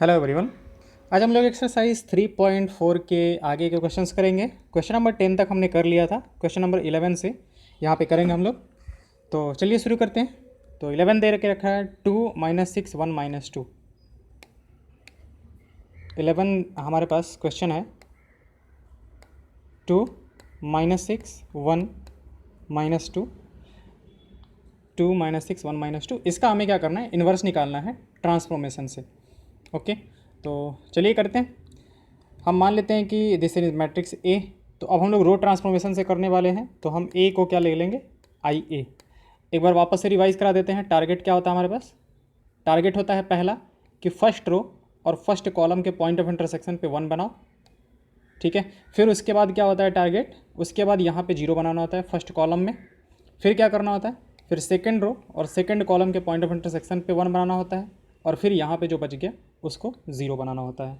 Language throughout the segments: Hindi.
Hello everyone. आज हम लोग एक्सरसाइज 3.4 के आगे के क्वेश्चंस करेंगे। क्वेश्चन नंबर 10 तक हमने कर लिया था। क्वेश्चन नंबर 11 से यहाँ पे करेंगे हम लोग। तो चलिए शुरू करते हैं। तो 11 दे के रखा है 2 - 6 1 - 2। 11 हमारे पास क्वेश्चन है 2 - 6 1 - 2, 2 - 6 1 - 2। इसका हमें क्या करना है, इन्वर्स निकालना है ट्रांसफॉर्मेशन से। ओके, तो चलिए करते हैं। हम मान लेते हैं कि दिस इज मैट्रिक्स ए। तो अब हम लोग रो ट्रांसफॉर्मेशन से करने वाले हैं, तो हम ए को क्या ले लेंगे, आई ए। एक बार वापस से रिवाइज करा देते हैं। टारगेट क्या होता है हमारे पास? टारगेट होता है पहला कि फर्स्ट रो और फर्स्ट कॉलम के पॉइंट ऑफ इंटरसेक्शन पे 1 बनाओ। ठीक है, फिर उसके बाद क्या होता है टारगेट, उसके बाद यहाँ पे 0 बनाना होता है फर्स्ट कॉलम में। फिर क्या करना होता है, फिर सेकेंड रो और सेकेंड कॉलम के पॉइंट ऑफ इंटरसेक्शन पे 1 बनाना होता है, और फिर यहाँ पे जो बच गया उसको 0 बनाना होता है।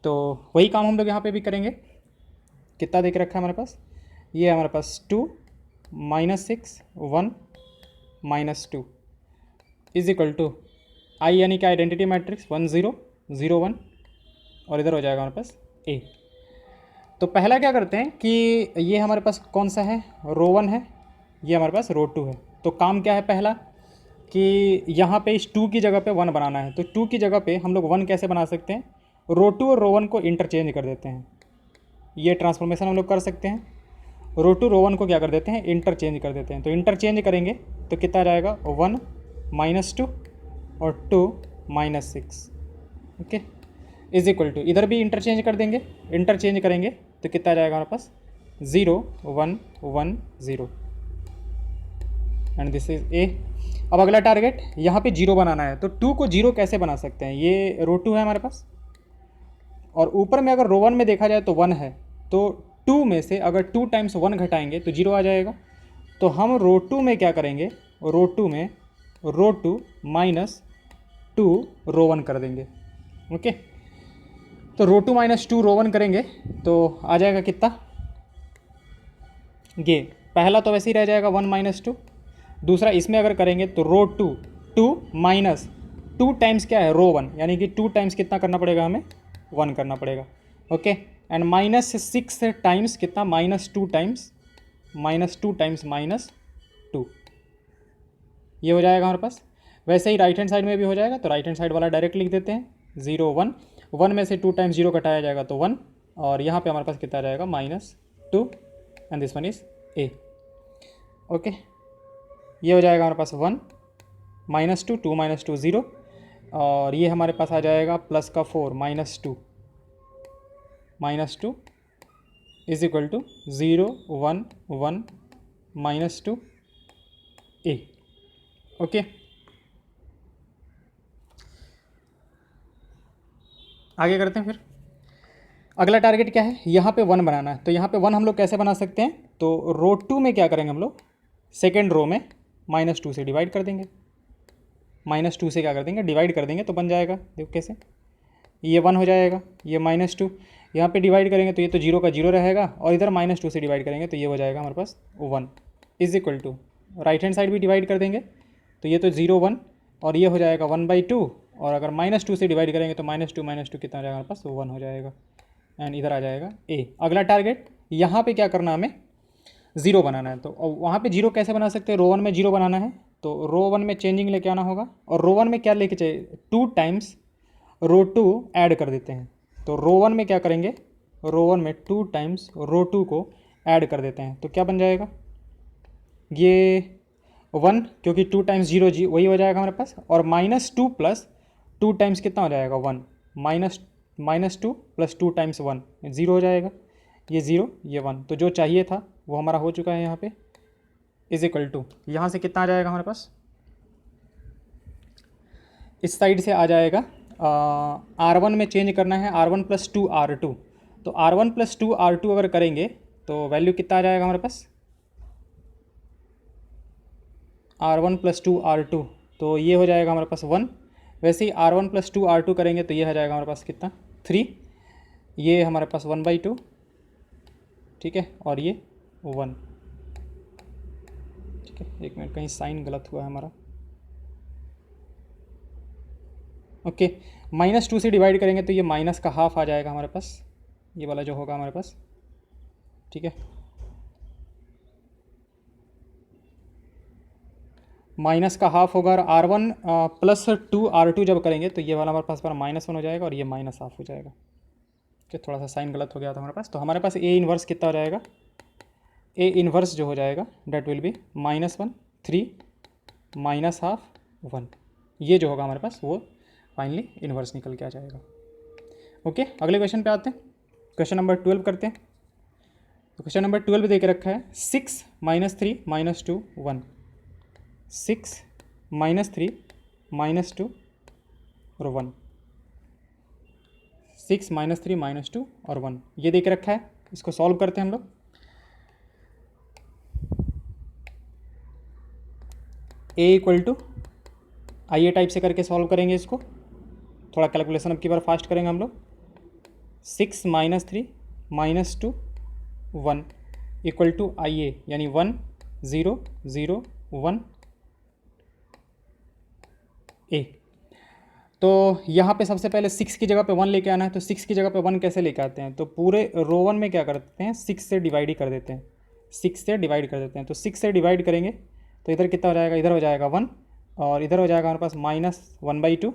तो वही काम हम लोग यहाँ पे भी करेंगे। कितना देख रखा है हमारे पास, ये है हमारे पास 2 - 6 1 - 2 इज इक्वल टू आई, यानी कि आइडेंटिटी मैट्रिक्स 1 0 0 1, और इधर हो जाएगा हमारे पास ए। तो पहला क्या करते हैं कि ये हमारे पास कौन सा है, रो 1 है, ये हमारे पास रो 2 है। तो काम क्या है पहला कि यहाँ पे इस 2 की जगह पे 1 बनाना है। तो 2 की जगह पे हम लोग 1 कैसे बना सकते हैं, रो 2 और रो 1 को इंटरचेंज कर देते हैं। ये ट्रांसफॉर्मेशन हम लोग कर सकते हैं। रो 2 रो 1 को क्या कर देते हैं, इंटरचेंज कर देते हैं। तो इंटरचेंज करेंगे तो कितना आ जाएगा, 1 - 2 और 2 - 6। ओके, इज इक्वल टू, इधर भी इंटरचेंज कर देंगे। इंटरचेंज करेंगे तो कितना आ जाएगा हमारे पास, 0 1 1 0, एंड दिस इज ए। अब अगला टारगेट यहाँ पे 0 बनाना है। तो 2 को 0 कैसे बना सकते हैं, ये रो 2 है हमारे पास, और ऊपर में अगर रो 1 में देखा जाए तो 1 है। तो 2 में से अगर 2 टाइम्स 1 घटाएंगे तो 0 आ जाएगा। तो हम रो 2 में क्या करेंगे, रो 2 में रो 2 - 2 रो 1 कर देंगे। ओके, तो रो 2 - 2 रो 1 करेंगे तो आ जाएगा कितना, ये पहला तो वैसे ही रह जाएगा 1 - 2। दूसरा इसमें अगर करेंगे तो रो 2 2 माइनस 2 टाइम्स क्या है, रो 1, यानी कि 2 टाइम्स कितना करना पड़ेगा हमें, 1 करना पड़ेगा। ओके, एंड -6 टाइम्स कितना, -2 टाइम्स -2 टाइम्स -2, ये हो जाएगा हमारे पास। वैसे ही राइट हैंड साइड में भी हो जाएगा। तो राइट हैंड साइड वाला डायरेक्ट लिख देते हैं, 0 1, 1 में से 2 टाइम्स 0 घटाया जाएगा तो 1, और यहाँ पे हमारे पास कितना रहेगा, -2, and this one is A. Okay, ये हो जाएगा हमारे पास 1 -2 2 - 2 0, और ये हमारे पास आ जाएगा प्लस का 4 -2 is equal to 0 1 1 -2 A. Okay, आगे करते हैं। फिर अगला टारगेट क्या है, यहाँ पे 1 बनाना है। तो यहाँ पे 1 हम लोग कैसे बना सकते हैं, तो रो 2 में क्या करेंगे हम लोग, सेकेंड रो में -2 से डिवाइड कर देंगे। -2 से क्या कर देंगे, डिवाइड कर देंगे, तो बन जाएगा, देखो कैसे, ये 1 हो जाएगा, ये -2, यहाँ पे डिवाइड करेंगे तो ये तो 0 का 0 रहेगा, और इधर -2 से डिवाइड करेंगे तो ये हो जाएगा हमारे पास 1 is equal to, right hand side भी डिवाइड कर देंगे तो ये तो 0 1, और ये हो जाएगा 1/2, और अगर -2 से डिवाइड करेंगे तो -2 कितना हो जाएगा हमारे पास, 1 हो जाएगा, एंड इधर आ जाएगा ए। अगला टारगेट यहाँ पे क्या करना, हमें 0 बनाना है। तो वहाँ पे 0 कैसे बना सकते हैं, रो 1 में 0 बनाना है तो रो 1 में चेंजिंग लेके आना होगा, और रो 1 में क्या लेके चाहिए, 2 टाइम्स रो 2 ऐड कर देते हैं। तो रो 1 में क्या करेंगे, रो 1 में 2 टाइम्स रो 2 को ऐड कर देते हैं। तो क्या बन जाएगा, ये 1, क्योंकि 2 टाइम्स 0 जी वही हो जाएगा हमारे पास, और -2 प्लस 2 टाइम्स कितना हो जाएगा, 1, -2 प्लस 2 टाइम्स 1 0 हो जाएगा, ये 0 ये 1। तो जो चाहिए था वो हमारा हो चुका है यहाँ पे, इज इक्वल टू, यहाँ से कितना आ जाएगा हमारे पास, इस साइड से आ जाएगा R1 में चेंज करना है, R1 + 2 R2। तो R1 + 2 R2 अगर करेंगे तो वैल्यू कितना आ जाएगा हमारे पास, R1 + 2 R2, तो ये हो जाएगा हमारे पास 1। वैसे ही R1 + 2 R2 करेंगे तो ये हो जाएगा हमारे पास कितना, 3, ये हमारे पास 1/2, ठीक है, और ये 1, ठीक है। एक मिनट, कहीं साइन गलत हुआ है हमारा, ओके, -2 से डिवाइड करेंगे तो ये माइनस का हाफ आ जाएगा हमारे पास, ये वाला जो होगा हमारे पास, ठीक है। माइनस का हाफ होगा और R1 +2 R2 जब करेंगे तो ये वाला हमारे पास -1 हो जाएगा और ये माइनस हाफ हो जाएगा। ओके, थोड़ा सा साइन गलत हो गया था हमारे पास। तो हमारे पास ए इन्वर्स कितना हो जाएगा, ए इन्वर्स जो हो जाएगा डेट विल बी -1 3 -1/2 1, ये जो होगा हमारे पास वो फाइनली इन्वर्स निकल के आ जाएगा। ओके, अगले क्वेश्चन पे आते हैं, क्वेश्चन नंबर 12 करते हैं। तो क्वेश्चन नंबर 12 दे के रखा है 6 -3 -2 1, 6 -3 -2 और 1, 6 -3 -2 और 1, ये दे के रखा है। इसको सॉल्व करते हैं हम लोग। ए इक्वल टू आइए टाइप से करके सॉल्व करेंगे इसको, थोड़ा कैलकुलेशन अब की बार फास्ट करेंगे हम लोग। 6 -3 -2 1 इक्वल टू आइए, यानी 1 0 0 1 ए। तो यहाँ पे सबसे पहले 6 की जगह पे 1 लेके आना है। तो 6 की जगह पे 1 कैसे लेके आते हैं, तो पूरे रो 1 में क्या करते हैं, 6 से डिवाइड ही कर देते हैं, 6 से डिवाइड कर देते हैं। तो 6 से डिवाइड करेंगे तो इधर कितना हो जाएगा, इधर हो जाएगा 1 और इधर हो जाएगा हमारे पास -1/2।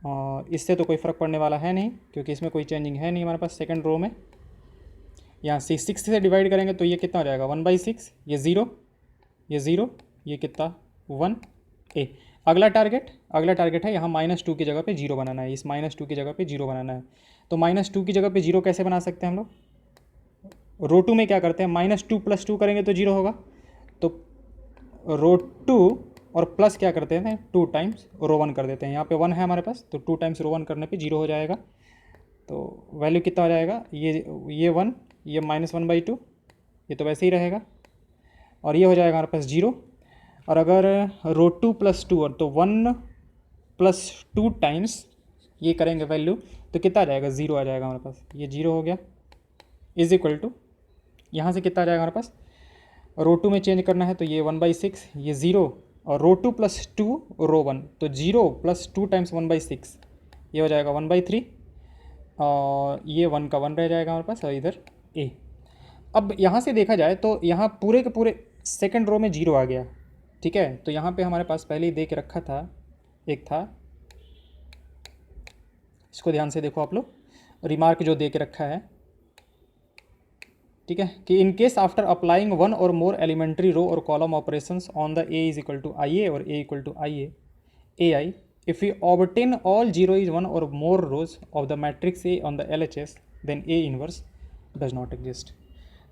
और इससे तो कोई फ़र्क पड़ने वाला है नहीं क्योंकि इसमें कोई चेंजिंग है नहीं हमारे पास सेकंड रो में। यहाँ से 6 से डिवाइड करेंगे तो ये कितना हो जाएगा 1/6, ये 0, ये 0, ये कितना 1 ए। अगला टारगेट है यहाँ -2 की जगह पे 0 बनाना है, इस -2 की जगह पे 0 बनाना है। तो -2 की जगह पे 0 कैसे बना सकते हैं हम लोग, रो 2 में क्या करते हैं, -2 + 2 करेंगे तो 0 होगा। तो रो 2 और प्लस क्या करते हैं 2 टाइम्स रो 1 कर देते हैं। यहाँ पे 1 है हमारे पास, तो 2 टाइम्स रो 1 करने पे 0 हो जाएगा। तो वैल्यू कितना हो जाएगा, ये 1, ये -1/2, ये तो वैसे ही रहेगा और ये हो जाएगा हमारे पास 0। और अगर रो 2 + 2 और तो 1 + 2 टाइम्स ये करेंगे वैल्यू तो कितना आ जाएगा, 0 आ जाएगा हमारे पास, ये 0 हो गया। इज इक्वल टू यहाँ से कितना आ जाएगा हमारे पास, रो 2 में चेंज करना है तो ये 1/6, ये 0 और रो 2 + 2 रो 1, तो 0 + 2 टाइम्स 1/6 ये हो जाएगा 1/3 और ये 1 का 1 रह जाएगा हमारे पास और इधर ए। अब यहाँ से देखा जाए तो यहाँ पूरे के पूरे सेकंड रो में 0 आ गया, ठीक है। तो यहाँ पे हमारे पास पहले ही दे के रखा था, एक था, इसको ध्यान से देखो आप लोग, रिमार्क जो दे के रखा है, ठीक है, कि इन केस आफ्टर अप्लाइंग 1 और मोर एलिमेंट्री रो और column operations on the A is equal to I A और A equal to I A I, if you obtain all 0 is 1 और more rows of the matrix A on the LHS then A inverse does not exist.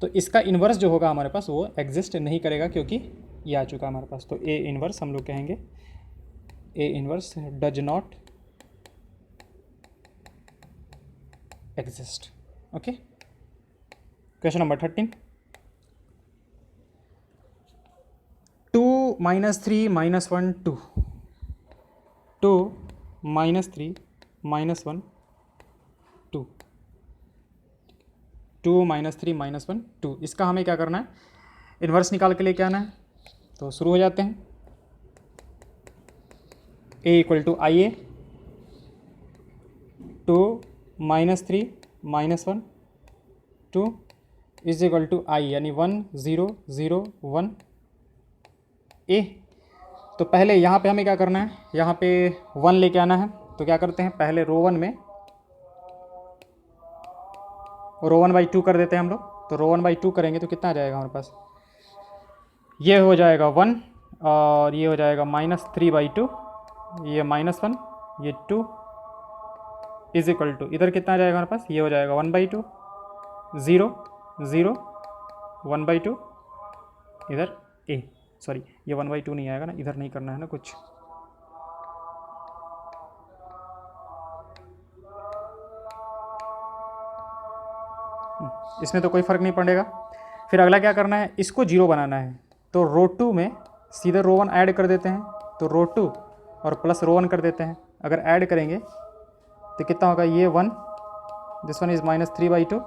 तो इसका इन्वर्स जो होगा हमारे पास वो एग्जिस्ट नहीं करेगा क्योंकि ये आ चुका हमारे पास। तो ए इन्वर्स हम लोग कहेंगे, A inverse does not exist. Okay, question number 13, 2 -3 -1 2, 2 -3 -1 2, 2 -3 -1 2, इसका हमें क्या करना है, इन्वर्स निकाल के लेके आना है। तो शुरू हो जाते हैं। A equal to I A, 2 -3 -1 2 is equal to I, यानी 1 0 0 1 ए। तो पहले यहाँ पे हमें क्या करना है, यहाँ पे 1 लेके आना है। तो क्या करते हैं, पहले रो 1 में रो 1/2 कर देते हैं हम लोग। तो रो 1/2 करेंगे तो कितना आ जाएगा हमारे पास, ये हो जाएगा 1 और ये हो जाएगा -3/2, ये -1, ये 2 इज इक्वल टू इधर कितना आ जाएगा हमारे पास, ये हो जाएगा 1/2 0 0 1/2 इधर ए, सॉरी ये 1/2 नहीं आएगा ना, इधर नहीं करना है ना कुछ, इसमें तो कोई फ़र्क नहीं पड़ेगा। फिर अगला क्या करना है, इसको 0 बनाना है। तो रो 2 में सीधे रो 1 ऐड कर देते हैं। तो रो 2 और प्लस रो 1 कर देते हैं। अगर ऐड करेंगे तो कितना होगा, ये 1, दिस वन इज़ -3/2,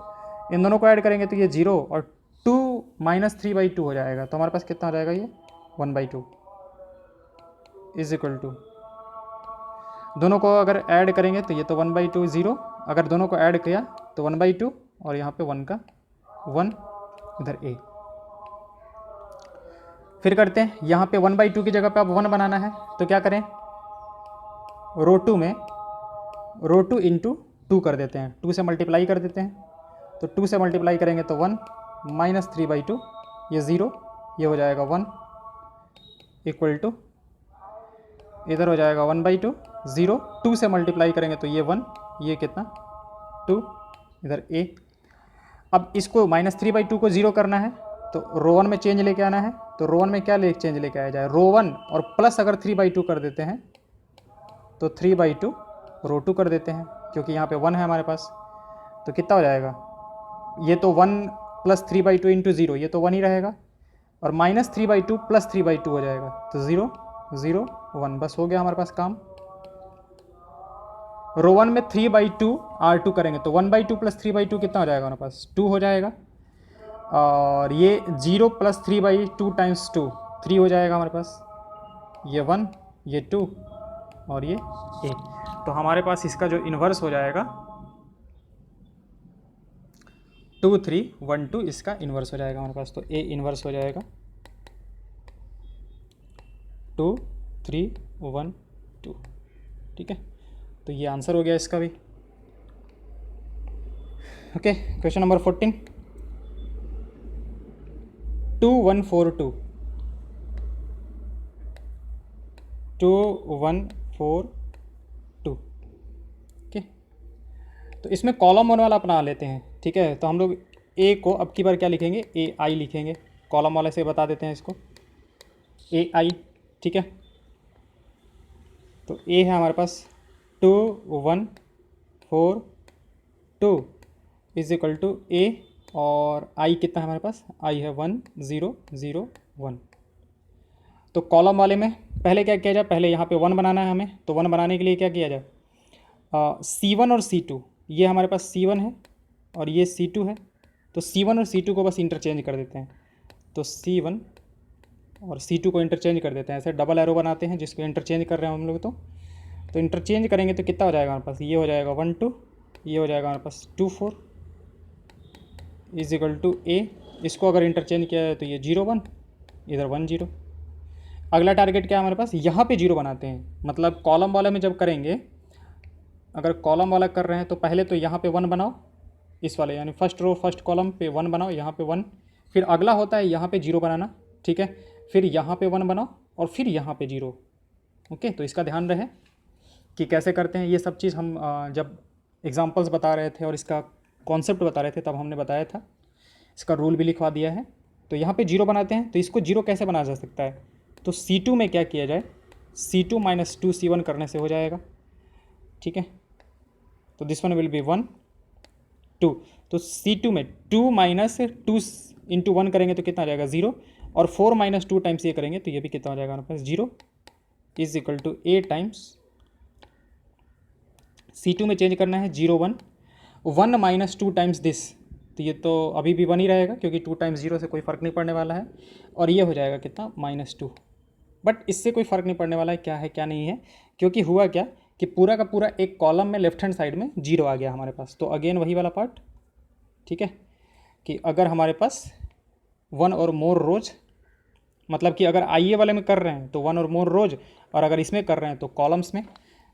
इन दोनों को ऐड करेंगे तो ये 0 और 2 -3/2 हो जाएगा। तो हमारे पास कितना हो जाएगा, ये 1/2 इज इक्वल टू दोनों को अगर ऐड करेंगे तो ये तो 1/2 0, अगर दोनों को ऐड किया तो 1/2 और यहाँ पे 1 का 1 इधर a। फिर करते हैं, यहाँ पे 1/2 की जगह पे अब 1 बनाना है तो क्या करें, रो 2 में रो 2 इंटू 2 कर देते हैं, 2 से मल्टीप्लाई कर देते हैं। तो 2 से मल्टीप्लाई करेंगे तो 1 -3/2 ये 0, ये हो जाएगा 1 इक्वल टू इधर हो जाएगा 1/2 0, 2 से मल्टीप्लाई करेंगे तो ये 1, ये कितना 2 इधर a। अब इसको -3/2 को 0 करना है तो रो 1 में चेंज लेके आना है। तो रो 1 में क्या चेंज लेके आया जाए, रो 1 और प्लस अगर 3/2 कर देते हैं तो 3/2 रो 2 कर देते हैं, क्योंकि यहाँ पे 1 है हमारे पास। तो कितना हो जाएगा, ये तो 1 + 3/2 इंटू 0, ये तो 1 ही रहेगा, और -3/2 + 3/2 हो जाएगा तो 0 0 1, बस हो गया हमारे पास काम। रो 1 में 3/2 R2 करेंगे तो 1/2 + 3/2 कितना हो जाएगा हमारे पास, 2 हो जाएगा, और ये 0 + 3/2 टाइम्स 2 3 हो जाएगा हमारे पास, ये 1 ये 2 और ये a। तो हमारे पास इसका जो इन्वर्स हो जाएगा 2 3 1 2, इसका इन्वर्स हो जाएगा हमारे पास। तो a इन्वर्स हो जाएगा 2 3 1 2, ठीक है। तो ये आंसर हो गया इसका भी। Okay, question number 14, 2 1 4 2 2 1 4 2, okay. तो इसमें कॉलम वन वाला अपना लेते हैं, ठीक है। तो हम लोग a को अब की बार क्या लिखेंगे, AI लिखेंगे, कॉलम वाले से बता देते हैं इसको AI, ठीक है। तो a है हमारे पास 2 1 4 2 इज इक्वल टू a, और i कितना है हमारे पास, i है 1 0 0 1। तो कॉलम वाले में पहले क्या किया जाए, पहले यहाँ पे 1 बनाना है हमें, तो 1 बनाने के लिए क्या किया जाए, C1 और C2, ये हमारे पास C1 है और ये C2 है। तो C1 और C2 को बस इंटरचेंज कर देते हैं, तो C1 और C2 को इंटरचेंज कर देते हैं, ऐसे डबल एरो बनाते हैं जिसको इंटरचेंज कर रहे हैं हम लोग। तो इंटरचेंज करेंगे तो कितना हो जाएगा हमारे पास, ये हो जाएगा 1 2, ये हो जाएगा हमारे पास 2 4 इज इक्वल टू a। इसको अगर इंटरचेंज किया है तो ये 0 1 इधर 1 0। अगला टारगेट क्या है हमारे पास, यहाँ पे 0 बनाते हैं, मतलब कॉलम वाले में जब करेंगे, अगर कॉलम वाला कर रहे हैं तो पहले तो यहाँ पे 1 बनाओ, इस वाले यानी फर्स्ट रो फर्स्ट कॉलम पे 1 बनाओ, यहाँ पे 1, फिर अगला होता है यहाँ पे 0 बनाना, ठीक है। फिर यहाँ पे 1 बनाओ और फिर यहाँ पे 0, ओके। तो इसका ध्यान रहे कि कैसे करते हैं, ये सब चीज़ हम जब एग्जांपल्स बता रहे थे और इसका कॉन्सेप्ट बता रहे थे तब हमने बताया था, इसका रूल भी लिखवा दिया है। तो यहाँ पे 0 बनाते हैं, तो इसको 0 कैसे बनाया जा सकता है, तो C2 में क्या किया जाए, C2 - 2 C1 करने से हो जाएगा, ठीक है। तो दिस वन विल बी 1 2, तो C2 में 2 - 2 इंटू 1 करेंगे तो कितना आ जाएगा 0, और 4 - 2 टाइम्स ये करेंगे तो ये भी कितना हो जाएगा हमारे पास 0 is equal to a times C2 में चेंज करना है 0 1 1 - 2 टाइम्स दिस, तो ये तो अभी भी 1 ही रहेगा क्योंकि 2 टाइम्स 0 से कोई फ़र्क नहीं पड़ने वाला है, और ये हो जाएगा कितना -2। बट इससे कोई फ़र्क नहीं पड़ने वाला है क्या है क्या नहीं है, क्योंकि हुआ क्या कि पूरा का पूरा एक कॉलम में लेफ्ट हैंड साइड में 0 आ गया हमारे पास। तो अगेन वही वाला पार्ट, ठीक है, कि अगर हमारे पास 1 और मोर रोज, मतलब कि अगर IA वाले में कर रहे हैं तो 1 और मोर रोज, और अगर इसमें कर रहे हैं तो कॉलम्स में,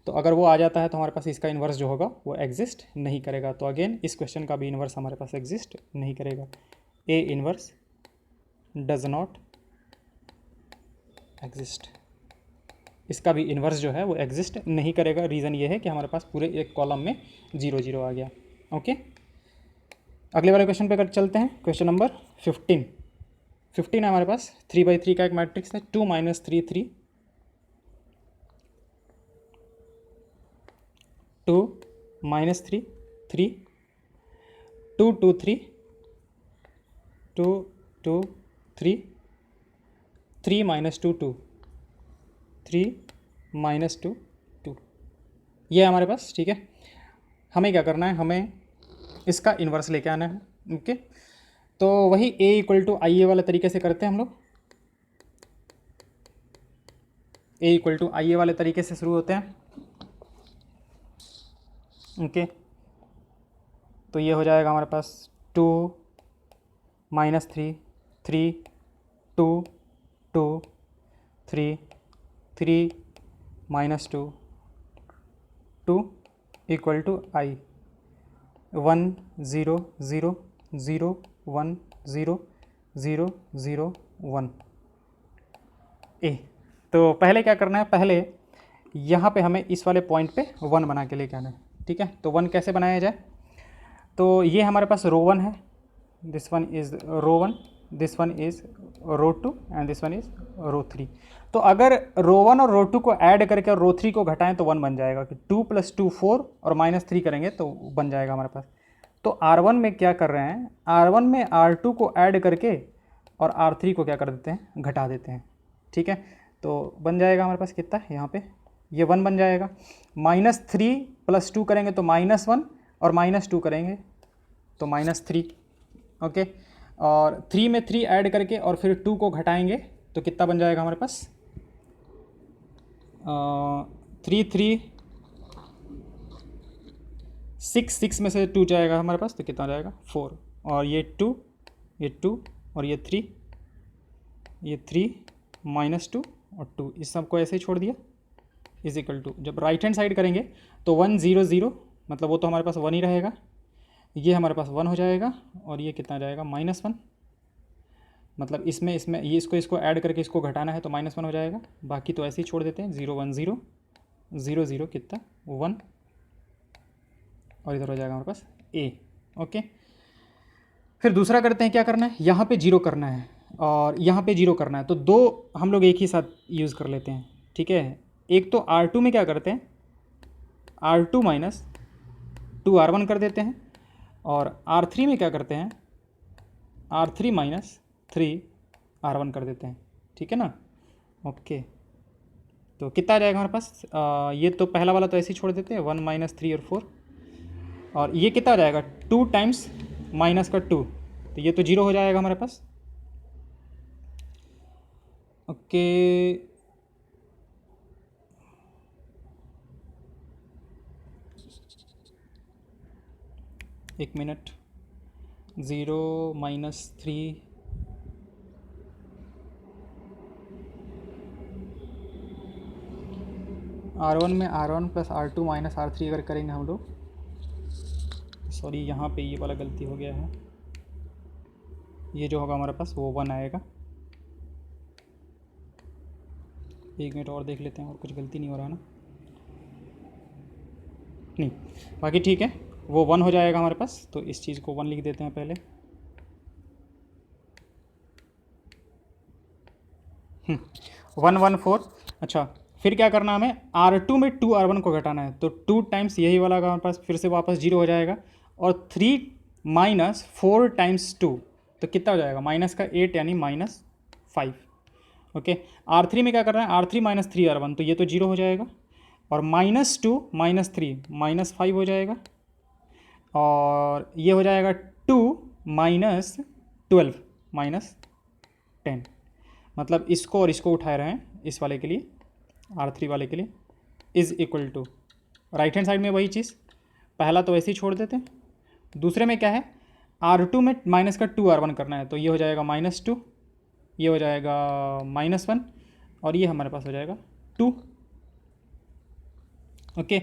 तो अगर वो आ जाता है तो हमारे पास इसका इन्वर्स जो होगा वो एग्जिस्ट नहीं करेगा। तो अगेन इस क्वेश्चन का भी इन्वर्स हमारे पास एग्जिस्ट नहीं करेगा, A inverse does not exist, इसका भी इन्वर्स जो है वो एग्जिस्ट नहीं करेगा। रीज़न ये है कि हमारे पास पूरे एक कॉलम में 0 0 आ गया, ओके। अगले वाले क्वेश्चन पे चलते हैं, क्वेश्चन नंबर 15 है हमारे पास, 3/3 का एक मैट्रिक्स है, 2 - 3 3 2 - 3 3 2 2 3 2 2 3 3 - 2 2 3 - 2 2, ये है हमारे पास, ठीक है। हमें क्या करना है, हमें इसका इन्वर्स लेके आना है, ओके। तो वही A = IA वाला तरीके से करते हैं हम लोग, A = IA वाले तरीके से शुरू होते हैं। ओके, तो ये हो जाएगा हमारे पास 2 माइनस 3, 3 2 2 3 3 माइनस 2 2 इक्वल टू आई 1 0 0 0 1 0 0 0 1 ए। तो पहले क्या करना है, पहले यहाँ पे हमें इस वाले पॉइंट पे 1 बना के लेके आना है। ठीक है, तो 1 कैसे बनाया जाए, तो ये हमारे पास रो 1 है, this one is row 1, this one is row 2 and this one is row 3। तो अगर रो 1 और रो 2 को ऐड करके और रो 3 को घटाएं तो 1 बन जाएगा, कि 2 + 2 4 और -3 करेंगे तो बन जाएगा हमारे पास। तो R1 में क्या कर रहे हैं, R1 में R2 को ऐड करके और R3 को क्या कर देते हैं, घटा देते हैं। ठीक है, तो बन जाएगा हमारे पास कितना यहाँ पे, ये 1 बन जाएगा। -3 + 2 करेंगे तो -1 और -2 करेंगे तो -3। ओके, और 3 में 3 ऐड करके और फिर 2 को घटाएंगे तो कितना बन जाएगा हमारे पास, 3 3 6 6 में से 2 जाएगा हमारे पास तो कितना जाएगा 4, और ये 2 और ये 3 -2 और 2, इस सब को ऐसे ही छोड़ दिया, इज इक्वल टू, जब राइट हैंड साइड करेंगे तो 1 0 0, मतलब वो तो हमारे पास 1 ही रहेगा, ये हमारे पास 1 हो जाएगा और ये कितना जाएगा -1, मतलब इसमें ये इसको ऐड करके इसको घटाना है तो -1 हो जाएगा, बाकी तो ऐसे ही छोड़ देते हैं, 0 1 0 0 0 कितना 1, और इधर हो जाएगा हमारे पास ए। ओके, फिर दूसरा करते हैं, क्या करना है, यहाँ पे 0 करना है और यहाँ पे 0 करना है, तो दो हम लोग एक ही साथ यूज़ कर लेते हैं। ठीक है, एक तो R2 में क्या करते हैं, R2 - 2 R1 कर देते हैं, और R3 में क्या करते हैं, R3 - 3 R1 कर देते हैं। ठीक है ना, ओके, तो कितना आ जाएगा हमारे पास, ये तो पहला वाला तो ऐसे ही छोड़ देते हैं, 1 - 3 और 4, और ये कितना आ जाएगा 2 टाइम्स -2, तो ये तो 0 हो जाएगा हमारे पास। ओके, एक मिनट, 0 - 3 R1 में R1 + R2 - R3 अगर करेंगे हम लोग, सॉरी यहाँ पे ये वाला गलती हो गया है, ये जो होगा हमारे पास वो 1 आएगा। एक मिनट और देख लेते हैं, और कुछ गलती नहीं हो रहा ना, नहीं, बाकी ठीक है, वो 1 हो जाएगा हमारे पास, तो इस चीज़ को 1 लिख देते हैं पहले। 1 1 4। अच्छा, फिर क्या करना हमें, R2 में 2 R1 को घटाना है, तो 2 टाइम्स यही वाला हमारे पास फिर से वापस 0 हो जाएगा, और 3 - 4 टाइम्स 2 तो कितना हो जाएगा, -8 यानी -5। ओके, R3 में क्या करना है, R3 - 3 R1, तो ये तो 0 हो जाएगा, और -2 - 3 -5 हो जाएगा, और ये हो जाएगा 2 - 12 -10, मतलब इसको और इसको उठा रहे हैं इस वाले के लिए, R3 वाले के लिए, is equal to, right hand side में वही चीज़, पहला तो ऐसे ही छोड़ देते हैं, दूसरे में क्या है, R2 में -2 R1 करना है, तो ये हो जाएगा -2, ये हो जाएगा -1, और ये हमारे पास हो जाएगा 2। ओके,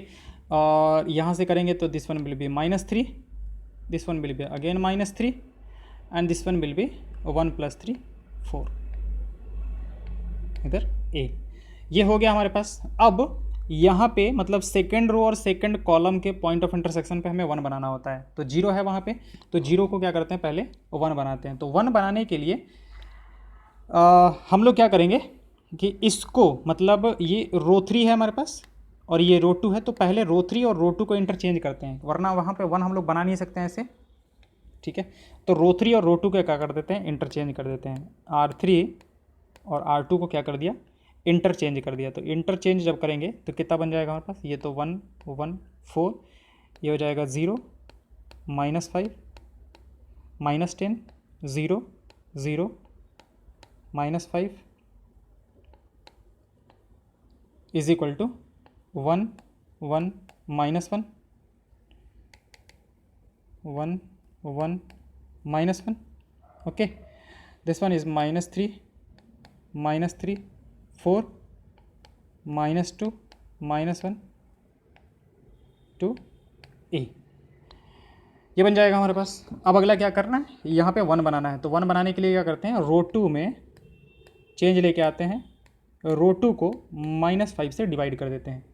और यहाँ से करेंगे तो this one will B -3, this one will be again -3, and this one will B 1 + 3 4, इधर ए। ये हो गया हमारे पास। अब यहाँ पे मतलब सेकेंड रो और सेकेंड कॉलम के पॉइंट ऑफ इंटरसेक्शन पे हमें 1 बनाना होता है, तो 0 है वहाँ पे, तो 0 को क्या करते हैं, पहले 1 बनाते हैं। तो 1 बनाने के लिए हम लोग क्या करेंगे कि इसको, मतलब ये रो 3 है हमारे पास और ये रो 2 है, तो पहले रो 3 और रो 2 को इंटरचेंज करते हैं, वरना वहाँ पे 1 हम लोग बना नहीं सकते हैं ऐसे। ठीक है, तो रो 3 और रो 2 को क्या कर देते हैं, इंटरचेंज कर देते हैं। R3 और R2 को क्या कर दिया, इंटरचेंज कर दिया। तो इंटरचेंज जब करेंगे तो कितना बन जाएगा हमारे पास, ये तो 1 1 4, ये हो जाएगा 0 -5 -10 0 0 -5 is equal to 1 1 -1 1 1 -1. Okay, this one is -3 -3 4 -2 -1 2 ए, ये बन जाएगा हमारे पास। अब अगला क्या करना है, यहाँ पे 1 बनाना है। तो 1 बनाने के लिए क्या करते हैं, रो 2 में चेंज लेके आते हैं, रो 2 को -5 से डिवाइड कर देते हैं।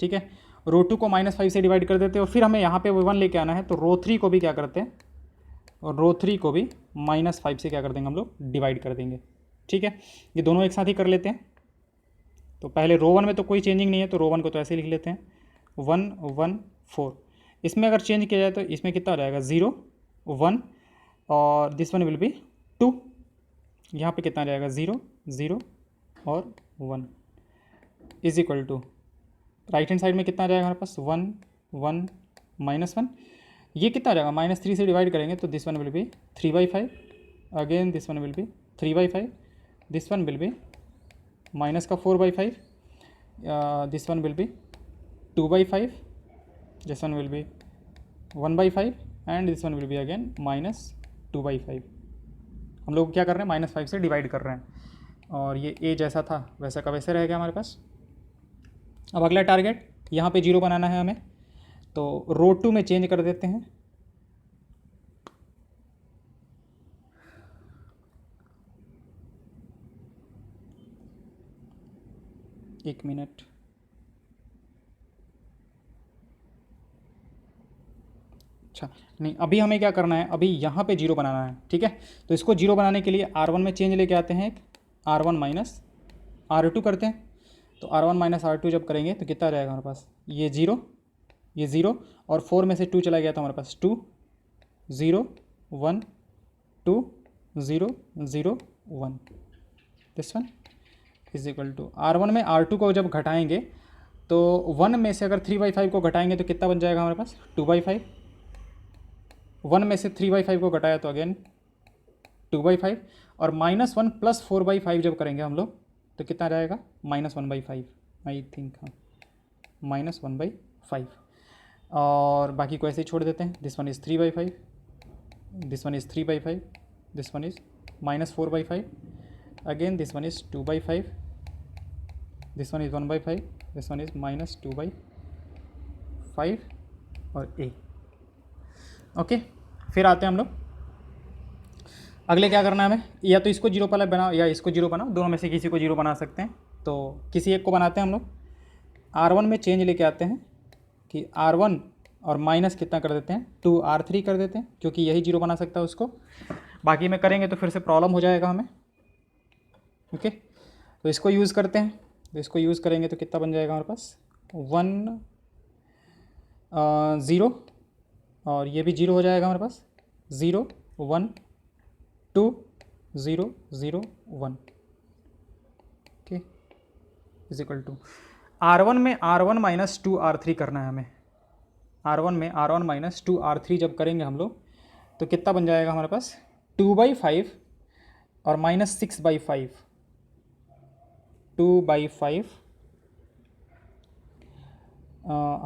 ठीक है, रो 2 को -5 से डिवाइड कर देते हैं और फिर हमें यहाँ पे 1 लेके आना है। तो रो 3 को भी क्या करते हैं, और रो 3 को भी -5 से क्या कर देंगे हम लोग, डिवाइड कर देंगे। ठीक है, ये दोनों एक साथ ही कर लेते हैं। तो पहले रो 1 में तो कोई चेंजिंग नहीं है, तो रो 1 को तो ऐसे ही लिख लेते हैं 1 1 4। इसमें अगर चेंज किया जाए तो इसमें कितना हो जाएगा 0 1 और दिस वन विल बी 2। यहाँ पे कितना आ जाएगा 0 0 और 1 is equal to right hand side में कितना आ जाएगा हमारे पास 1 1 -1। ये कितना आ जाएगा -3 से डिवाइड करेंगे तो this one will B 3/5। Again this one will B 3/5। This one will be minus का 4/5। This one will B 2/5। This one will B 1/5 and this one will be again -2/5। हम लोग क्या कर रहे हैं, -5 से डिवाइड कर रहे हैं और ये ए जैसा था वैसा का वैसे रह गया हमारे पास। अब अगला टारगेट यहाँ पे 0 बनाना है हमें, तो रो 2 में चेंज कर देते हैं। एक मिनट, अच्छा नहीं, अभी हमें क्या करना है, अभी यहाँ पे 0 बनाना है। ठीक है, तो इसको 0 बनाने के लिए R1 में चेंज लेके आते हैं, R1 माइनस R2 करते हैं। तो R1 माइनस R2 जब करेंगे तो कितना आ जाएगा हमारे पास, ये 0 ये 0 और 4 में से 2 चला गया तो हमारे पास 2 0 1 2 0 0 1। This one is equal to R1 में R2 को जब घटाएंगे तो 1 में से अगर 3/5 को घटाएंगे तो कितना बन जाएगा हमारे पास 2/5। 1 में से 3/5 को घटाया तो अगेन 2/5 और -1 प्लस 4/5 जब करेंगे हम लोग तो कितना जाएगा -1/5 आई थिंक, हाँ -1/5। और बाकी को ऐसे ही छोड़ देते हैं। This one is 3/5, this one is 3/5, this one is -4/5, again this one is 2/5, this one is 1/5, this one is -2/5 और ए। ओके, फिर आते हैं हम लोग अगले क्या करना है हमें, या तो इसको 0 पहले बनाओ या इसको 0 बनाओ, दोनों में से किसी को 0 बना सकते हैं। तो किसी एक को बनाते हैं हम लोग। R1 में चेंज लेके आते हैं कि R1 और माइनस कितना कर देते हैं 2R3 कर देते हैं, क्योंकि यही 0 बना सकता है उसको। बाकी में करेंगे तो फिर से प्रॉब्लम हो जाएगा हमें। ओके, तो इसको यूज़ करते हैं। तो इसको यूज़ करेंगे तो कितना बन जाएगा हमारे पास 1 0 और ये भी 0 हो जाएगा हमारे पास 0 1 2 0 0 1। Okay, is equal to R1 में R1 माइनस 2R3 करना है हमें। R1 में R1 माइनस 2R3 जब करेंगे हम लोग तो कितना बन जाएगा हमारे पास 2/5 और -6/5 2/5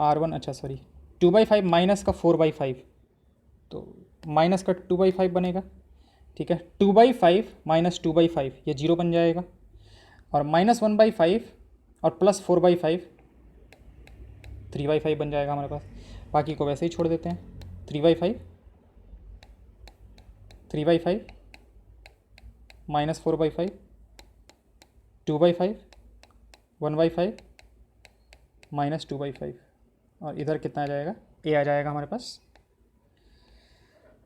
R1, अच्छा सॉरी 2/5 माइनस का 4/5 तो माइनस का 2/5 बनेगा। ठीक है, 2/5 माइनस 2/5 ये 0 बन जाएगा और -1/5 और प्लस 4/5 3/5 बन जाएगा हमारे पास। बाकी को वैसे ही छोड़ देते हैं 3/5 3/5 -4/5 2/5 1/5 -2/5 और इधर कितना आ जाएगा ए आ जाएगा हमारे पास।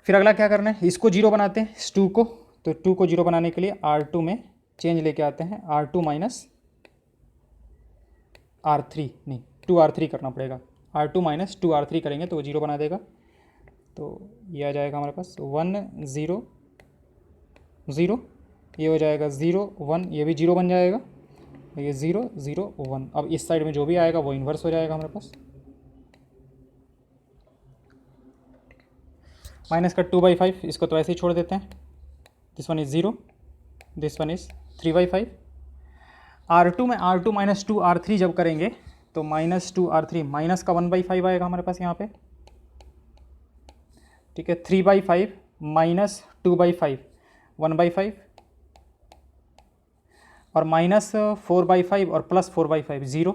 फिर अगला क्या करना है, इसको 0 बनाते हैं इस 2 को। तो 2 को 0 बनाने के लिए R2 में चेंज लेके आते हैं, R2 माइनस R3 नहीं 2R3 करना पड़ेगा। R2 माइनस 2R3 करेंगे तो वो 0 बना देगा। तो ये आ जाएगा हमारे पास 1 0 0, ये हो जाएगा 0 1, ये भी 0 बन जाएगा, ये 0 0 1। अब इस साइड में जो भी आएगा वो इन्वर्स हो जाएगा हमारे पास। माइनस का 2/5 इसको तो ऐसे ही छोड़ देते हैं। This one is 0, this one is 3/5। R2 में R2 माइनस 2R3 जब करेंगे तो -2R3 माइनस का 1/5 आएगा हमारे पास यहाँ पे। ठीक है, 3/5 माइनस 2/5 1/5 और माइनस 4/5 और प्लस 4/5 0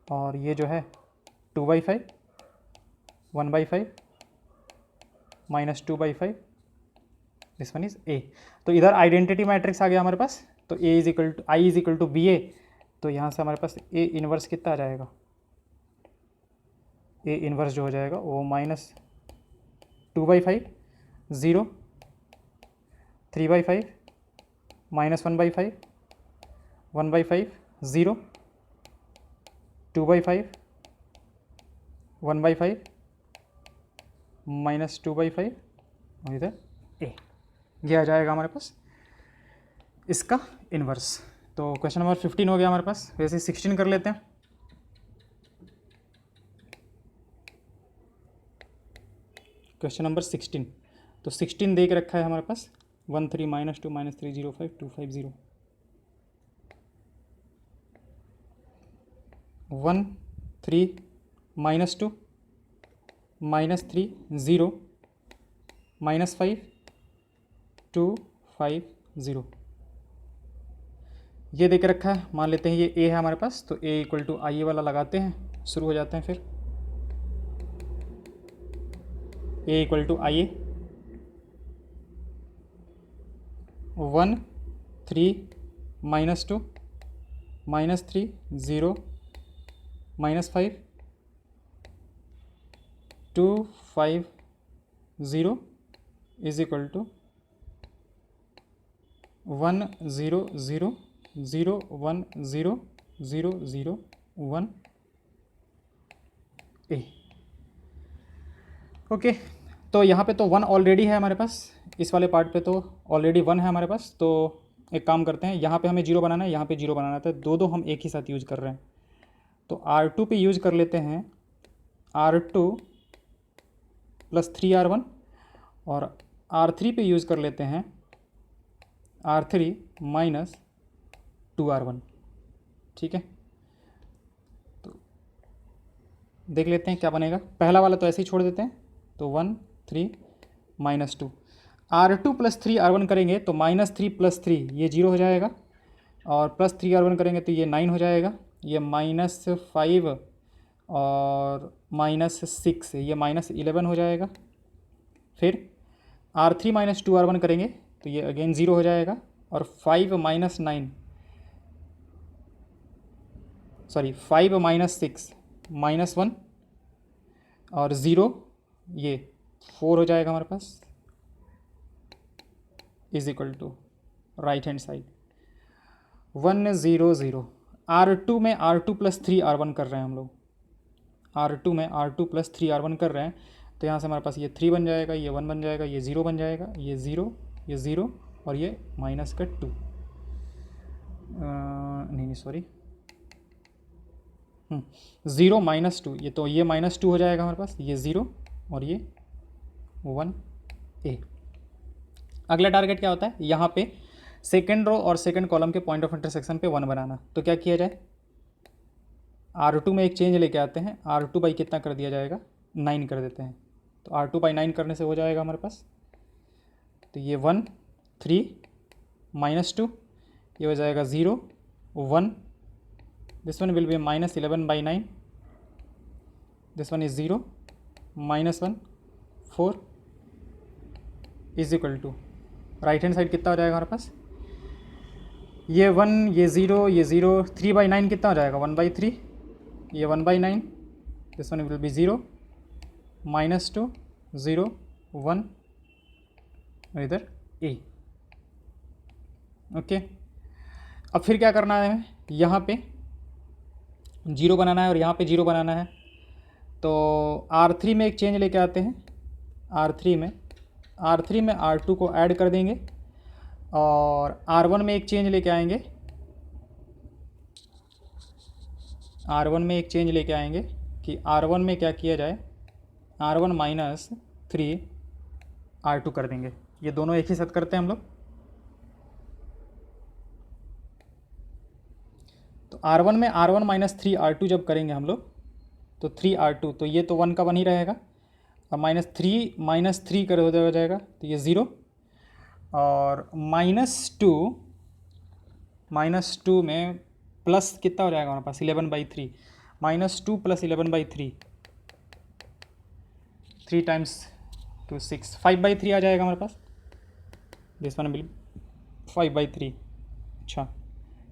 और ये जो है 2/5 1/5 minus 2/5 this one is A. तो इधर आइडेंटिटी मैट्रिक्स आ गया हमारे पास, तो A is equal to I is equal to B A. तो यहाँ से हमारे पास ए इन्वर्स कितना आ जाएगा, ए इन्वर्स जो हो जाएगा वो माइनस 2/5 0 3/5 माइनस 1/5 1/5 0 2/5 1/5 माइनस 2/5 और इधर ए, ये आ जाएगा हमारे पास इसका इन्वर्स। तो क्वेश्चन नंबर 15 हो गया हमारे पास। वैसे 16 कर लेते हैं। क्वेश्चन नंबर 16, तो 16 देख रखा है हमारे पास 1 3 minus 2 minus 3 0 5 2 5 0 1 3 minus 2 minus 3 0 minus 5 2 5 0 ये देख रखा है। मान लेते हैं ये ए है हमारे पास, तो ए इक्वल टू आई वाला लगाते हैं, शुरू हो जाते हैं। फिर A equal to I A 1 3 minus 2 minus 3 0 minus 5 2 5 0 is equal to 1 0 0 0 1 0 0 0 1 A. Okay, तो यहाँ पे तो 1 ऑलरेडी है हमारे पास, इस वाले पार्ट पे तो ऑलरेडी 1 है हमारे पास। तो एक काम करते हैं, यहाँ पे हमें 0 बनाना है, यहाँ पे 0 बनाना था, दो हम एक ही साथ यूज कर रहे हैं। तो R2 पे यूज कर लेते हैं R2 प्लस 3R1 और R3 पे यूज़ कर लेते हैं R3 माइनस 2R1। ठीक है, तो देख लेते हैं क्या बनेगा। पहला वाला तो ऐसे ही छोड़ देते हैं, तो 1 3 माइनस 2 R2 प्लस 3R1 करेंगे तो माइनस 3 प्लस 3 ये 0 हो जाएगा और प्लस 3R1 करेंगे तो ये 9 हो जाएगा, ये माइनस 5 और माइनस 6 ये माइनस 11 हो जाएगा। फिर R3 माइनस 2R1 करेंगे तो ये अगेन 0 हो जाएगा और 5 माइनस 9 सॉरी 5 माइनस 6 माइनस 1 और 0 ये 4 हो जाएगा हमारे पास, is equal to right hand side 1 0 0। R2 में R2 प्लस 3R1 कर रहे हैं हम लोग, R2 में R2 प्लस 3R1 कर रहे हैं, तो यहाँ से हमारे पास ये 3 बन जाएगा, ये 1 बन जाएगा, ये 0 बन जाएगा, ये 0 और ये माइनस का 2 नहीं सॉरी 0 माइनस 2, ये तो ये माइनस 2 हो जाएगा हमारे पास, ये 0 और ये 1 ए। अगला टारगेट क्या होता है, यहाँ पे सेकेंड रो और सेकेंड कॉलम के पॉइंट ऑफ इंटरसेक्शन पे 1 बनाना। तो क्या किया जाए, R2 में एक चेंज लेके आते हैं, R2 बाई कितना कर दिया जाएगा 9 कर देते हैं, तो R2 बाई 9 करने से हो जाएगा हमारे पास, तो ये 1 3 माइनस 2 ये हो जाएगा 0 1, this one will be minus 11 by 9, this one is 0 minus 1 4 is equal to right hand side कितना हो जाएगा हमारे पास, ये 1 ये 0 ये 0 3 बाई 9 कितना हो जाएगा 1 बाई 3, ये 1 by 9, this one will B 0 minus 2 0 1 और इधर ए। ओके, अब फिर क्या करना है, यहाँ पे 0 बनाना है और यहाँ पे 0 बनाना है। तो R3 में एक चेंज लेके आते हैं, R3 में R2 को ऐड कर देंगे और R1 में एक चेंज लेके आएंगे, R1 में एक चेंज लेके आएंगे कि R1 में क्या किया जाए, R1 माइनस 3 R2 कर देंगे। ये दोनों एक ही साथ करते हैं हम लोग, तो R1 में R1 माइनस 3 R2 जब करेंगे हम लोग तो 3 R2, तो ये तो 1 का 1 ही रहेगा अब -3 कर हो जाएगा तो ये 0, और -2 में प्लस कितना हो जाएगा हमारे पास 11/3, -2 + 11/3, 3 टाइम्स 2 6, 5/3 आ जाएगा हमारे पास। This one will 5/3। अच्छा,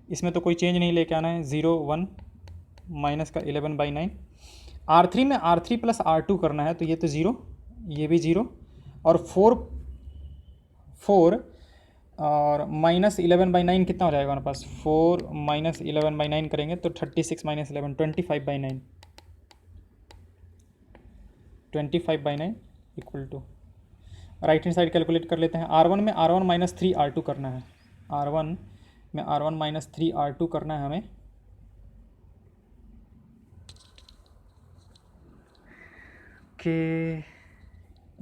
इसमें तो कोई चेंज नहीं लेके आना है, 0 1 माइनस का 11/9। R3 में R3 + R2 करना है, तो ये तो 0, ये भी 0, और 4 और -11/9 कितना हो जाएगा हमारे पास, 4 - 11/9 करेंगे तो 36 - 11 25/9, 25/9 equal to, right hand side calculate कर लेते हैं। R1 में R1 - 3 R2 करना है, R1 में R1 - 3 R2 करना है हमें। ओके,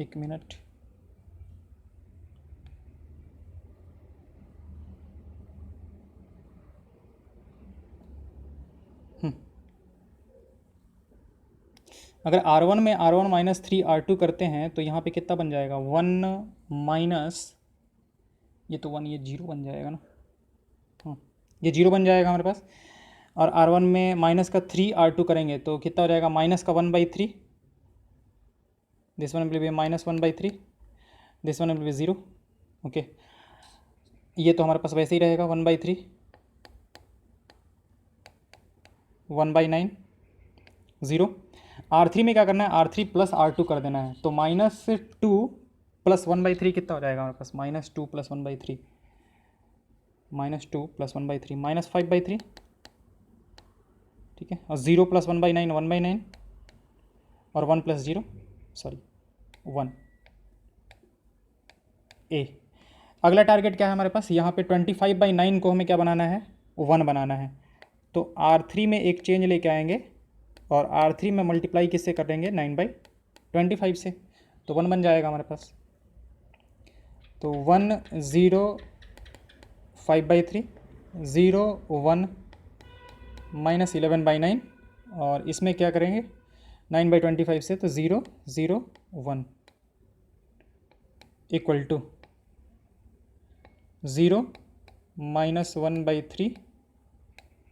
एक मिनट, अगर R1 में R1 - 3 R2 करते हैं तो यहाँ पे कितना बन जाएगा, 1 माइनस, ये तो 1, ये 0 बन जाएगा ना, ये 0 बन जाएगा हमारे पास। और R1 में माइनस का 3 R2 करेंगे तो कितना हो जाएगा, माइनस का 1/3, this one will B -1/3, this one will B 0। Okay, ये तो हमारे पास वैसे ही रहेगा 1/3, 1/9, 0। R3 में क्या करना है, R3 + R2 कर देना है, तो -2 + 1/3 कितना हो जाएगा हमारे पास, -2 + 1/3, -2 + 1/3 -5/3, ठीक है। और 0 + 1/9 1/9, और 1 + 0 सॉरी 1। ए, अगला टारगेट क्या है हमारे पास, यहाँ पे 25/9 को हमें क्या बनाना है, 1 बनाना है। तो R3 में एक चेंज लेके आएंगे, और R3 में मल्टीप्लाई किससे कर देंगे, 9/25 से, तो 1 बन जाएगा हमारे पास। तो 1 0 5/3, 0 1 -11/9, और इसमें क्या करेंगे 9/25 से, तो 0 0 1 इक्वल टू 0 -1/3,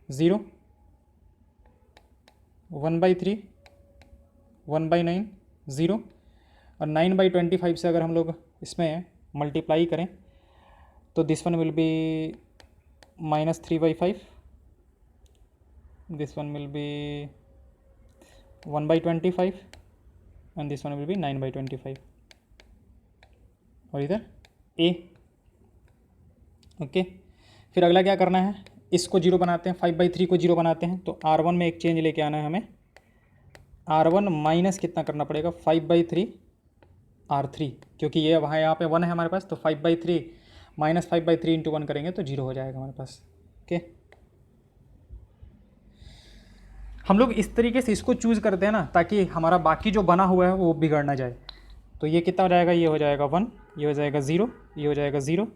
0 1/3, 1/9 0, और 9/25 से अगर हम लोग इसमें मल्टीप्लाई करें तो this one will B -3/5, this one will B 1/25, and this one will B 9/25, और इधर ए। ओके, फिर अगला क्या करना है, इसको 0 बनाते हैं, 5/3 को 0 बनाते हैं, तो R1 में एक चेंज लेके आना है हमें, R1 माइनस कितना करना पड़ेगा, 5/3 R3, क्योंकि ये वहाँ यहाँ पे 1 है हमारे पास, तो 5/3 -5/3 इंटू 1 करेंगे तो 0 हो जाएगा हमारे पास। ओके, हम लोग इस तरीके से इसको चूज़ करते हैं ना, ताकि हमारा बाकी जो बना हुआ है वो बिगड़ ना जाए। तो ये कितना हो जाएगा, ये हो जाएगा 1, ये हो जाएगा 0, ये हो जाएगा 0,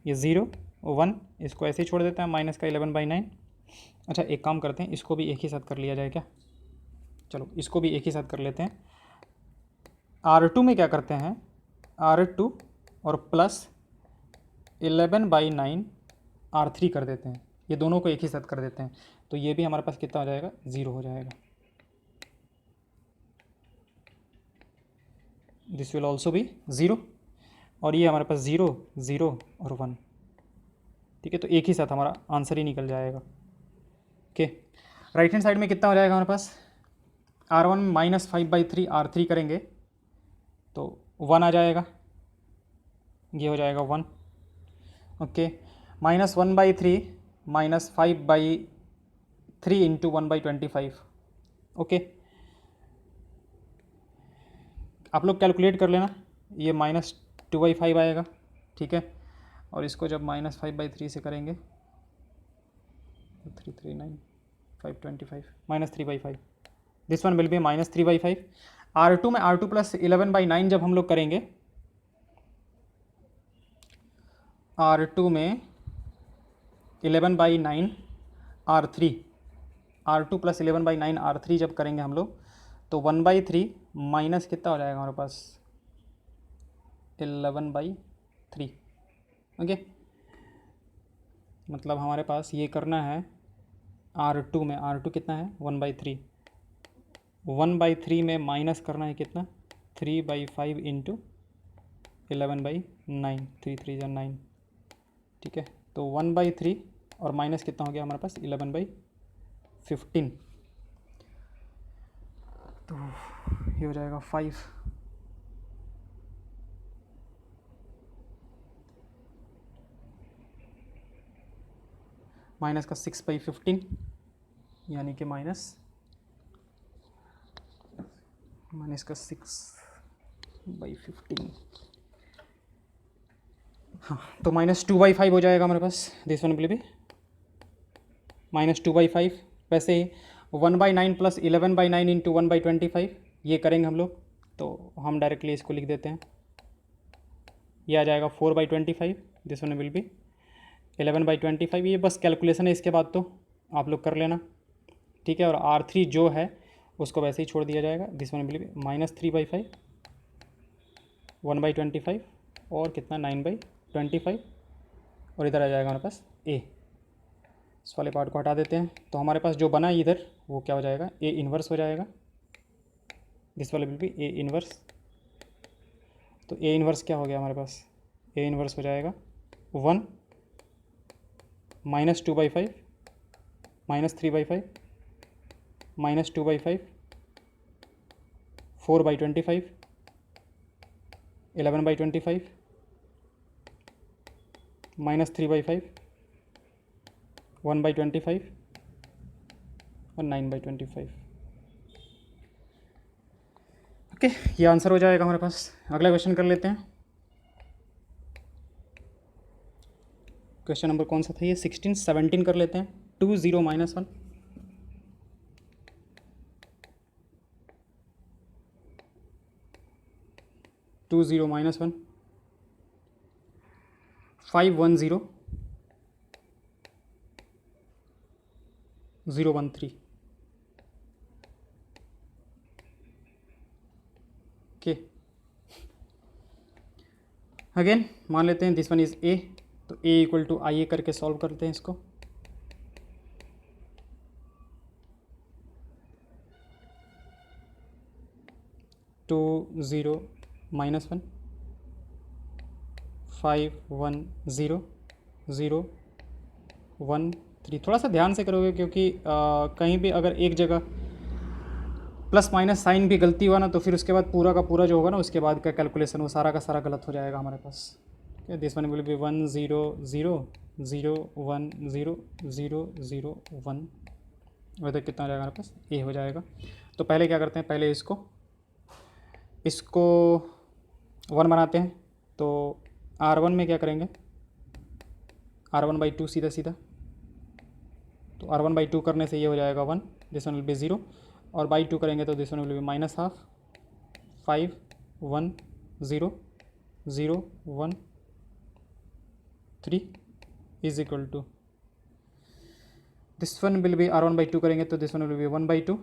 ये 0 1, इसको ऐसे ही छोड़ देते हैं, माइनस का 11/9। अच्छा, एक काम करते हैं, इसको भी एक ही साथ कर लिया जाए क्या, चलो इसको भी एक ही साथ कर लेते हैं। R2 में क्या करते हैं, R2 और प्लस 11/9 R3 कर देते हैं, ये दोनों को एक ही साथ कर देते हैं, तो ये भी हमारे पास कितना हो जाएगा, 0 हो जाएगा। दिस विल ऑल्सो बी 0, और ये हमारे पास 0 0 और 1, ठीक है। तो एक ही साथ हमारा आंसर ही निकल जाएगा। ओके, राइट हैंड साइड में कितना हो जाएगा हमारे पास, R1 -5/3 R3 करेंगे तो 1 आ जाएगा, ये हो जाएगा 1। Okay, -1/3 -5/3 into 1/25। ओके, आप लोग कैलकुलेट कर लेना, ये -2/5 आएगा, ठीक है। और इसको जब -5/3 से करेंगे तो 339 525 -3/5, this one will B -3/5। R2 में R2 + 11/9 जब हम लोग करेंगे, R2 में 11/9 R3, R2 + 11/9 R3 जब करेंगे हम लोग, तो 1/3 माइनस कितना हो जाएगा हमारे पास 11/3। ओके, मतलब हमारे पास ये करना है R2 में, R2 कितना है 1/3, 1/3 में माइनस करना है कितना 3/5 इंटू 11/9, 3 3 जा 9। ठीक है, तो 1/3 और माइनस कितना हो गया हमारे पास 11/15, तो ये हो जाएगा 5। माइनस का 6/15 यानी कि माइनस का 6/15। हाँ, तो -2/5 हो जाएगा हमारे पास, दिस वन विल बी -2/5। वैसे ही 1/9 प्लस 11/9 इंटू 1/25 ये करेंगे हम लोग, तो हम डायरेक्टली इसको लिख देते हैं, ये आ जाएगा 4/25। This one will B 11/25। ये बस कैलकुलेशन है, इसके बाद तो आप लोग कर लेना। ठीक है, और R3 जो है उसको वैसे ही छोड़ दिया जाएगा। दिस वन विल बी -3/5, 1/25 और कितना 9/25, और इधर आ जाएगा हमारे पास A। इस वाले पार्ट को हटा देते हैं, तो हमारे पास जो बना इधर वो क्या हो जाएगा A इन्वर्स हो जाएगा। दिस वाले विल बी A इन्वर्स, तो A इन्वर्स क्या हो गया हमारे पास, A इन्वर्स हो जाएगा 1 -2/5 -3/5 -2/5 4/25 11/25 -3/5 1/25 और 9/25। ओके, ये आंसर हो जाएगा हमारे पास। अगला क्वेश्चन कर लेते हैं। क्वेश्चन नंबर कौन सा था ये, 16 17 कर लेते हैं। 2 0 -1, 2 0 -1 5 1 0 0 1 3। ओके, अगेन मान लेते हैं दिस वन इज A, तो A इक्वल टू IA करके सॉल्व करते हैं इसको। टू 0 -1 5 1 0 0 1 3। थोड़ा सा ध्यान से करोगे, क्योंकि कहीं भी अगर एक जगह प्लस माइनस साइन भी गलती हुआ ना, तो फिर उसके बाद पूरा का पूरा जो होगा ना उसके बाद का कैलकुलेशन वो सारा का सारा गलत हो जाएगा हमारे पास। ठीक है, दिस वन विल बी 1 0 0 0 1 0 0 0 1। वैसे कितना हो जाएगा हमारे पास A हो जाएगा। तो पहले क्या करते हैं, पहले इसको 1 बनाते हैं। तो R1 में क्या करेंगे, R1/2 सीधा सीधा, तो R1/2 करने से ये हो जाएगा 1, दिस वन विल बी 0, और बाई 2 करेंगे तो this one will be -12 5 1 0 0 1 3 is equal to, this one will be R1/2 करेंगे तो this one will be 1/2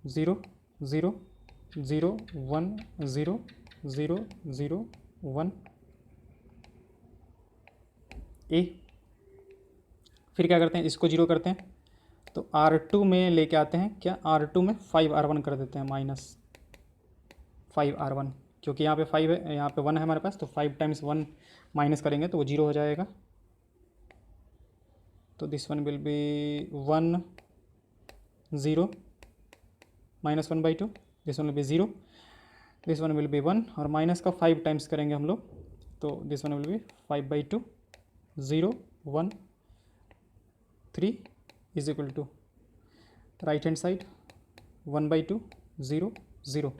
0 0 0 1 0 0 0 1 A। फिर क्या करते हैं, इसको 0 करते हैं, तो R2 में लेके आते हैं क्या, R2 में 5R1 कर देते हैं -5R1, क्योंकि यहाँ पे 5 है, यहाँ पे 1 है हमारे पास, तो 5 टाइम्स 1 माइनस करेंगे तो वो 0 हो जाएगा। तो this one will B 1 0 -1/2, this one will B 0, this one will B 1, और माइनस का 5 टाइम्स करेंगे हम लोग, तो this one will be 5/2 0 1 3 is equal to right hand side 1/2 0 0।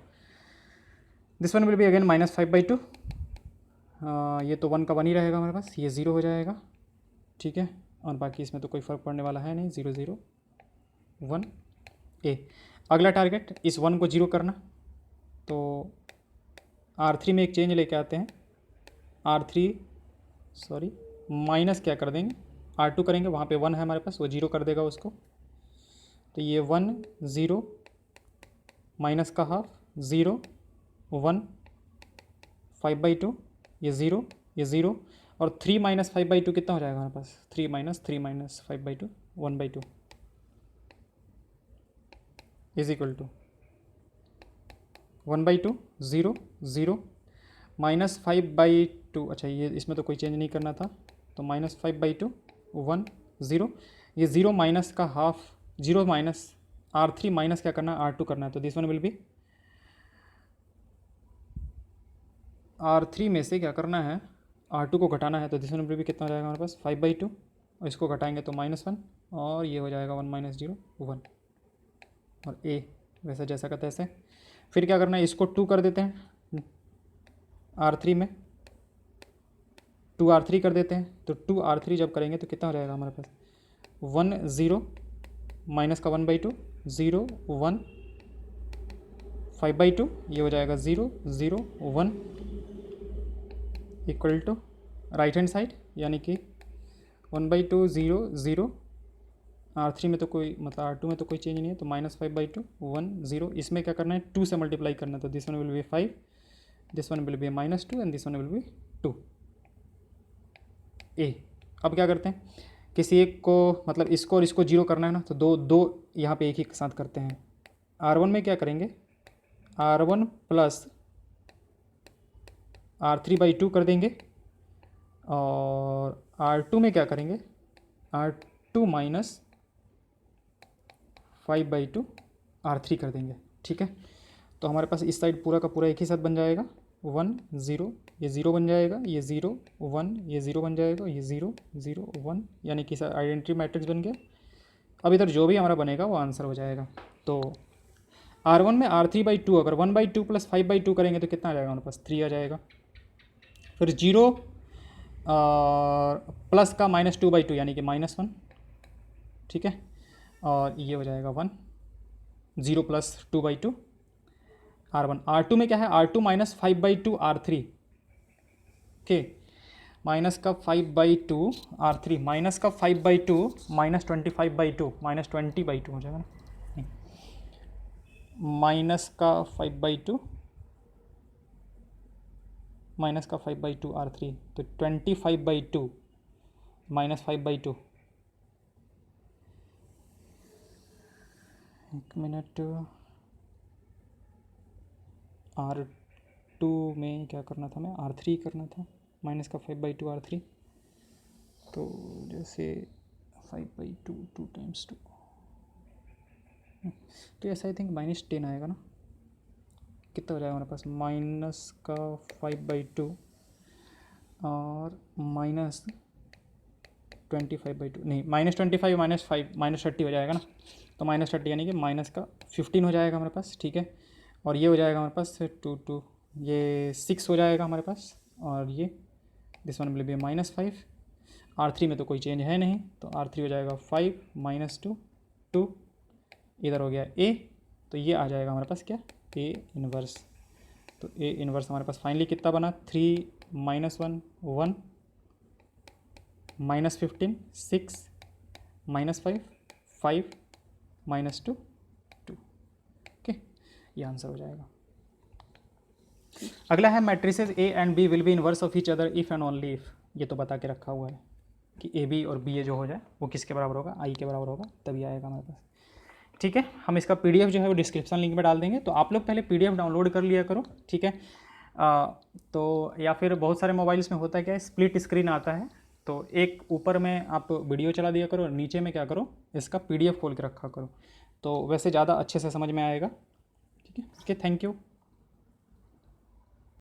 This one will be again -5/2, ये तो 1 का 1 ही रहेगा हमारे पास, ये 0 हो जाएगा। ठीक है, और बाकी इसमें तो कोई फ़र्क पड़ने वाला है नहीं, 0 0 1 A। अगला टारगेट इस 1 को 0 करना, तो R3 में एक चेंज लेके आते हैं, R3 सॉरी माइनस क्या कर देंगे, R2 करेंगे, वहाँ पे 1 है हमारे पास, वो 0 कर देगा उसको, तो ये 1 0 माइनस का हाफ 0 1 5/2, ये 0 ये 0, और 3 - 5/2 कितना हो जाएगा हमारे पास, 3 - 5/2 1/2 इज इक्वल टू 1/2 0 0 -5/2। अच्छा ये इसमें तो कोई चेंज नहीं करना था, तो -5/2 1 0, ये 0 माइनस का हाफ, 0 माइनस R3 माइनस क्या करना है, R2 करना है, तो this one will B R3 में से क्या करना है, R2 को घटाना है, तो दिस वन विल बी कितना हो जाएगा हमारे पास 5/2, और इसको घटाएंगे तो -1, और ये हो जाएगा 1 - 0 1, और A वैसे जैसा का तैसे। फिर क्या करना है, इसको 2 कर देते हैं R3 में, 2R3 कर देते हैं, तो 2R3 जब करेंगे तो कितना हो जाएगा हमारे पास 1 0 माइनस का 1/2 0 1 5/2, ये हो जाएगा 0 0 1 equal to right hand side, यानी कि 1/2 0 0, R3 में तो कोई मतलब R2 में तो कोई चेंज नहीं है, तो -5/2 1 0, इसमें क्या करना है 2 से मल्टीप्लाई करना है, तो this one will B 5, this one will B -2 and this one will B 2 A। अब क्या करते हैं, किसी एक को मतलब इसको और इसको 0 करना है ना, तो दो दो यहाँ पे एक ही साथ करते हैं। R1 में क्या करेंगे, R1 प्लस R3/2 कर देंगे, और R2 में क्या करेंगे, R2 माइनस 5/2 R3 कर देंगे। ठीक है, तो हमारे पास इस साइड पूरा का पूरा एक ही साथ बन जाएगा, 1 0, ये 0 बन जाएगा, ये 0 1, ये 0 बन जाएगा, ये 0 0 1, यानी कि आइडेंटिटी मैट्रिक्स बन गया। अब इधर जो भी हमारा बनेगा वो आंसर हो जाएगा। तो R1 में R3/2 अगर 1/2 प्लस 5/2 करेंगे तो कितना आ जाएगा हमारे पास 3 आ जाएगा। फिर 0 प्लस का -2/2 यानी कि -1, ठीक है, और ये हो जाएगा 1 0 प्लस 2/2 R1। R2 में क्या है, R2 minus 5/2 R3, okay, minus का 5/2 R3 माइनस का 5/2 -25/2 -20/2 हो जाएगा ना, नहीं, माइनस का 5/2 माइनस का 5/2 R3, तो 25/2 -5/2, एक मिनट, R2 में क्या करना था, मैं R3 करना था, माइनस का 5/2 R3, तो जैसे 5/2 2 × 2, तो ऐसा आई थिंक -10 आएगा ना, कितना हो जाएगा हमारे पास माइनस का 5/2 और -25/2, नहीं -25 -5 -30 हो जाएगा ना, तो -30 यानी कि माइनस का 15 हो जाएगा हमारे पास। ठीक है, और ये हो जाएगा हमारे पास 2 2, ये 6 हो जाएगा हमारे पास, और ये this one will B -5। R3 में तो कोई चेंज है नहीं, तो R3 हो जाएगा 5 -2 2, इधर हो गया A, तो ये आ जाएगा हमारे पास क्या, A इन्वर्स। तो A इन्वर्स हमारे पास फाइनली कितना बना, 3 -1 1 -15 6 -5 5 -2 2, ओके, ये आंसर हो जाएगा। अगला है matrices A and B will be inverse of each other if and only if. ये तो बता के रखा हुआ है कि AB और BA जो हो जाए वो किसके बराबर होगा, I के बराबर होगा, तभी आएगा हमारे पास। ठीक है, हम इसका PDF जो है वो डिस्क्रिप्शन लिंक में डाल देंगे, तो आप लोग पहले PDF डाउनलोड कर लिया करो। ठीक है, तो या फिर बहुत सारे मोबाइल्स में होता है क्या है, स्प्लिट स्क्रीन आता है, तो एक ऊपर में आप वीडियो चला दिया करो, नीचे में क्या करो, इसका PDF खोल के रखा करो, तो वैसे ज़्यादा अच्छे से समझ में आएगा। ठीक है, ओके, थैंक यू।